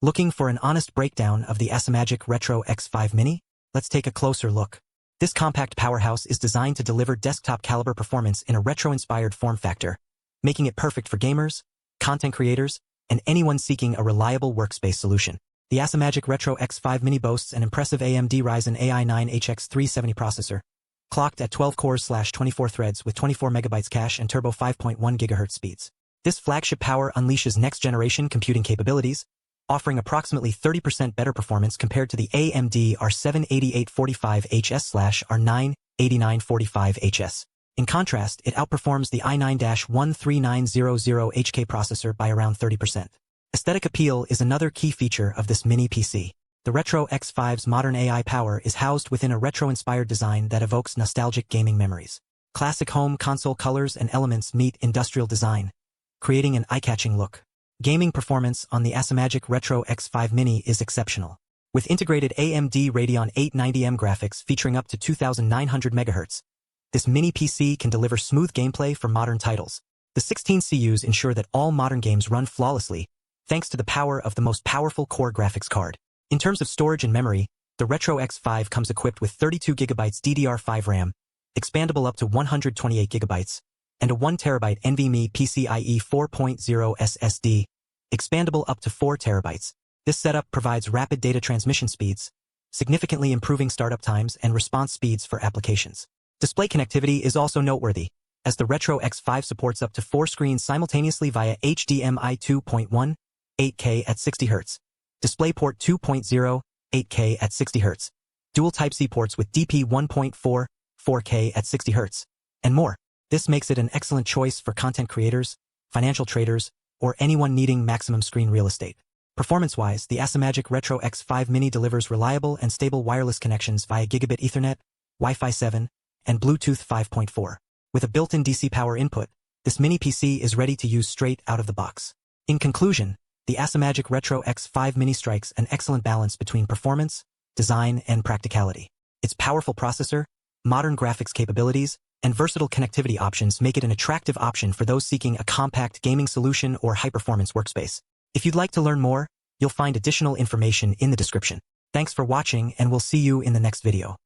Looking for an honest breakdown of the ACEMAGIC Retro X5 Mini? Let's take a closer look. This compact powerhouse is designed to deliver desktop-caliber performance in a retro-inspired form factor, making it perfect for gamers, content creators, and anyone seeking a reliable workspace solution. The ACEMAGIC Retro X5 Mini boasts an impressive AMD Ryzen AI 9HX 370 processor, clocked at 12 cores/24 threads with 24 MB cache and turbo 5.1 GHz speeds. This flagship power unleashes next-generation computing capabilities, offering approximately 30% better performance compared to the AMD R78845HS/R98945HS. In contrast, it outperforms the i9-13900HK processor by around 30%. Aesthetic appeal is another key feature of this mini PC. The Retro X5's modern AI power is housed within a retro-inspired design that evokes nostalgic gaming memories. Classic home console colors and elements meet industrial design, creating an eye-catching look. Gaming performance on the ACEMAGIC Retro X5 Mini is exceptional. With integrated AMD Radeon 890M graphics featuring up to 2900 MHz, this mini PC can deliver smooth gameplay for modern titles. The 16 CUs ensure that all modern games run flawlessly, thanks to the power of the most powerful core graphics card. In terms of storage and memory, the Retro X5 comes equipped with 32GB DDR5 RAM, expandable up to 128GB, and a 1TB NVMe PCIe 4.0 SSD, expandable up to 4TB. This setup provides rapid data transmission speeds, significantly improving startup times and response speeds for applications. Display connectivity is also noteworthy, as the Retro X5 supports up to 4 screens simultaneously via HDMI 2.1, 8K at 60Hz, DisplayPort 2.0, 8K at 60Hz, dual Type-C ports with DP 1.4, 4K at 60Hz, and more. This makes it an excellent choice for content creators, financial traders, or anyone needing maximum screen real estate. Performance-wise, the ACEMAGIC Retro X5 Mini delivers reliable and stable wireless connections via Gigabit Ethernet, Wi-Fi 7, and Bluetooth 5.4. With a built-in DC power input, this mini PC is ready to use straight out of the box. In conclusion, the ACEMAGIC Retro X5 Mini strikes an excellent balance between performance, design, and practicality. Its powerful processor, modern graphics capabilities, and versatile connectivity options make it an attractive option for those seeking a compact gaming solution or high-performance workspace. If you'd like to learn more, you'll find additional information in the description. Thanks for watching, and we'll see you in the next video.